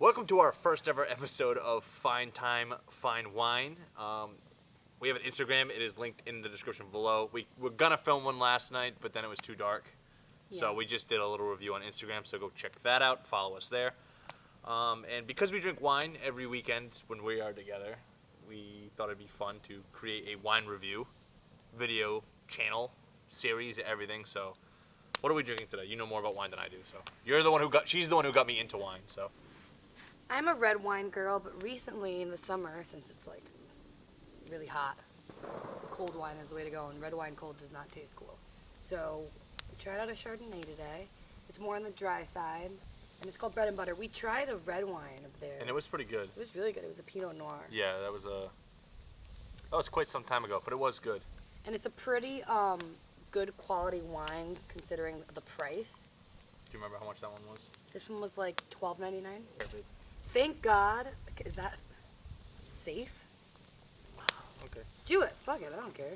Welcome to our first ever episode of Fine Time, Fine Wine. We have an Instagram. It is linked in the description below. We were going to film one last night, but then it was too dark. Yeah. So we just did a little review on Instagram, so go check that out. Follow us there. And because we drink wine every weekend when we are together, we thought it'd be fun to create a wine review video channel, series, everything. So what are we drinking today? You know more about wine than I do. So you're the one who she's the one who got me into wine, so. I'm a red wine girl, but recently in the summer, since it's like really hot, cold wine is the way to go, and red wine cold does not taste cool. So we tried out a Chardonnay today. It's more on the dry side, and it's called Bread and Butter. We tried a red wine of theirs. And it was pretty good. It was really good. It was a Pinot Noir. Yeah, that was quite some time ago, but it was good. And it's a pretty good quality wine considering the price. Do you remember how much that one was? This one was like $12.99. Perfect. Thank God. Is that safe? Okay. Do it. Fuck it. I don't care.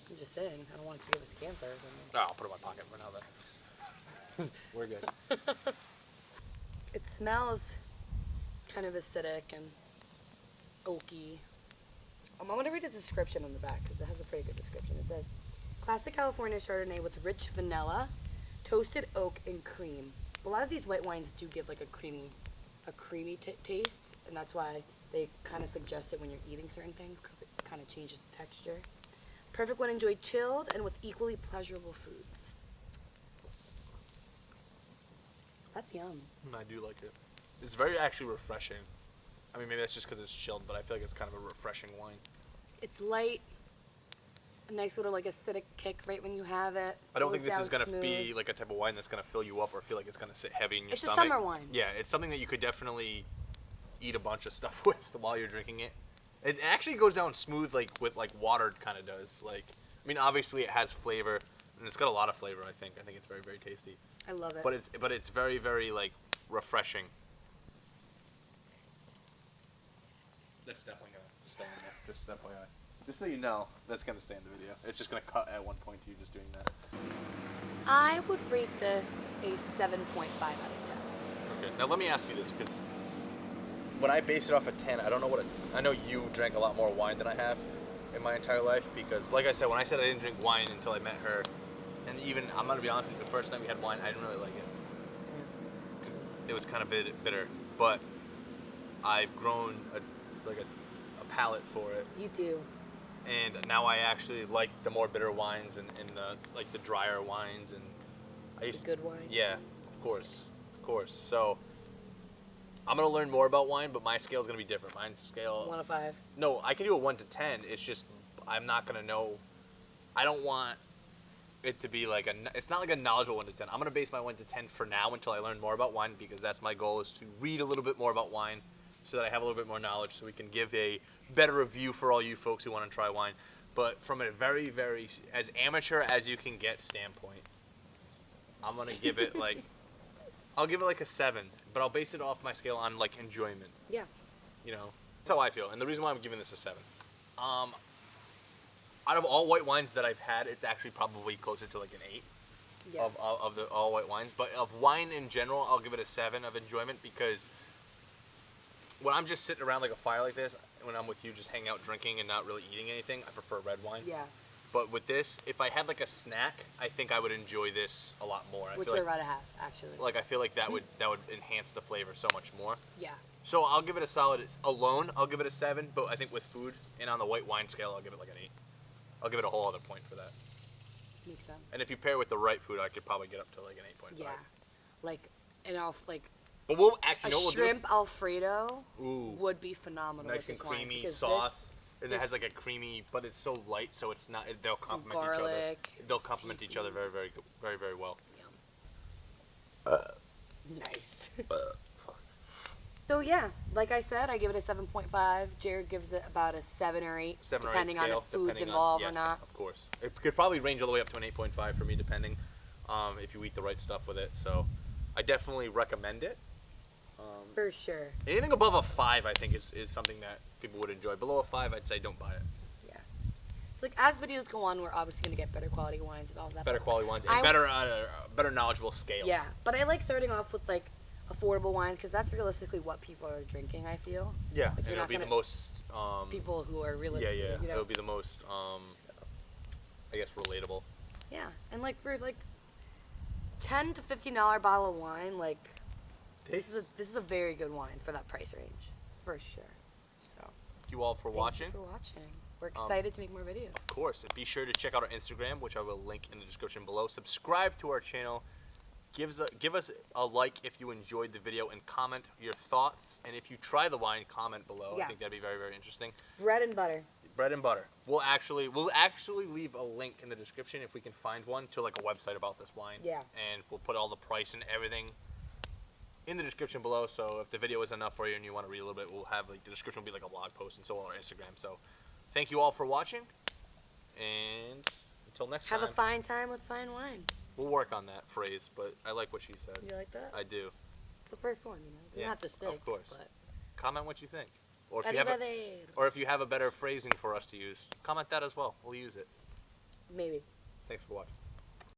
I'm just saying. I don't want it to give us cancer or something. Oh, I'll put it in my pocket for now then. We're good. It smells kind of acidic and oaky. I'm going to read the description on the back because it has a pretty good description. It says, classic California Chardonnay with rich vanilla, toasted oak, and cream. A lot of these white wines do give like a creamy taste, and that's why they kind of suggest it when you're eating certain things because it kind of changes the texture. Perfect when enjoyed chilled and with equally pleasurable foods. That's yum. I do like it. It's very actually refreshing. I mean, maybe that's just because it's chilled, but I feel like it's kind of a refreshing wine. It's light, a nice little like acidic kick right when you have it. I don't think this is going to be like a type of wine that's going to fill you up or feel like it's going to sit heavy in your stomach. It's a summer wine. Yeah, it's something that you could definitely eat a bunch of stuff with while you're drinking it. It actually goes down smooth like with like water kind of does. Like, I mean, obviously it has flavor, and it's got a lot of flavor, I think. I think it's very, very tasty. I love it. But it's very, very like refreshing. That's definitely going to stay in there, just FYI. Just so you know, that's going to stay in the video. It's just going to cut at one point to you just doing that. I would rate this a 7.5 out of 10. Okay, now let me ask you this, because when I base it off of 10, I don't know what I know you drank a lot more wine than I have in my entire life, because like I said, when I said I didn't drink wine until I met her, and even, I'm going to be honest with you, the first time we had wine, I didn't really like it. It was kind of bitter, but I've grown a palate for it. You do. And now I actually like the more bitter wines and the like the drier wines and I used the good wines. Yeah, of course. So I'm gonna learn more about wine, but my scale is gonna be different. Mine's scale 1 to 5. No, I can do a 1 to 10. It's just I'm not gonna know. I don't want it to be like it's not like a knowledgeable 1 to 10. I'm gonna base my 1 to 10 for now until I learn more about wine, because that's my goal, is to read a little bit more about wine so that I have a little bit more knowledge, so we can give a better review for all you folks who want to try wine. But from a very, very, as amateur as you can get standpoint, I'm going to give it like, I'll give it like a 7, but I'll base it off my scale on like enjoyment. Yeah. You know, that's how I feel. And the reason why I'm giving this a 7, out of all white wines that I've had, it's actually probably closer to like an 8. Yeah. Of the all white wines. But of wine in general, I'll give it a 7 of enjoyment, because when I'm just sitting around like a fire like this, when I'm with you just hanging out drinking and not really eating anything, I prefer red wine. Yeah. But with this, if I had like a snack, I think I would enjoy this a lot more. Which we'd rather have, actually. Like, I feel like that would enhance the flavor so much more. Yeah. So I'll give it a solid, alone, I'll give it a 7, but I think with food and on the white wine scale, I'll give it like an 8. I'll give it a whole other point for that. Makes sense. And if you pair it with the right food, I could probably get up to like an 8.5. Yeah. Like, and but we'll actually a shrimp Alfredo would be phenomenal. Nice with and this creamy wine, sauce, and it has like a creamy, but it's so light, so it's not. They'll complement each other. They'll complement each other very, very, very, very well. Nice. So yeah, like I said, I give it a 7.5. Jared gives it about a 7 or 8, depending on if food's involved or not. Of course, it could probably range all the way up to an 8.5 for me, depending if you eat the right stuff with it. So I definitely recommend it. For sure. Anything above a 5, I think, is something that people would enjoy. Below a 5, I'd say don't buy it. Yeah. So like as videos go on, we're obviously gonna get better quality wines and all that. Better quality wines and better knowledgeable scale. Yeah, but I like starting off with like affordable wines, because that's realistically what people are drinking, I feel. Yeah, Like, and you're it'll not be the gonna- most. People who are Yeah, realistic. yeah. You know? It'll be the most. I guess relatable. Yeah, and like for like $10 to $15 bottle of wine, like this is a very good wine for that price range, for sure. So Thank you all for watching. Thank you for watching. We're excited to make more videos. Of course, and be sure to check out our Instagram, which I will link in the description below. Subscribe to our channel. Give us a like if you enjoyed the video, and comment your thoughts. And if you try the wine, comment below. Yeah. I think that'd be very, very interesting. Bread and butter. Bread and butter. We'll actually leave a link in the description if we can find one to like a website about this wine. Yeah. And we'll put all the price and everything in the description below. So if the video is enough for you and you want to read a little bit, we'll have like the description will be like a blog post, and so on our Instagram. So thank you all for watching, and until next time. Have a fine time with fine wine. We'll work on that phrase, but I like what she said. You like that? I do. It's the first one, you know. It doesn't have to stick. Of course. But Comment what you think. Or if you have a better phrasing for us to use, comment that as well. We'll use it. maybe. Thanks for watching.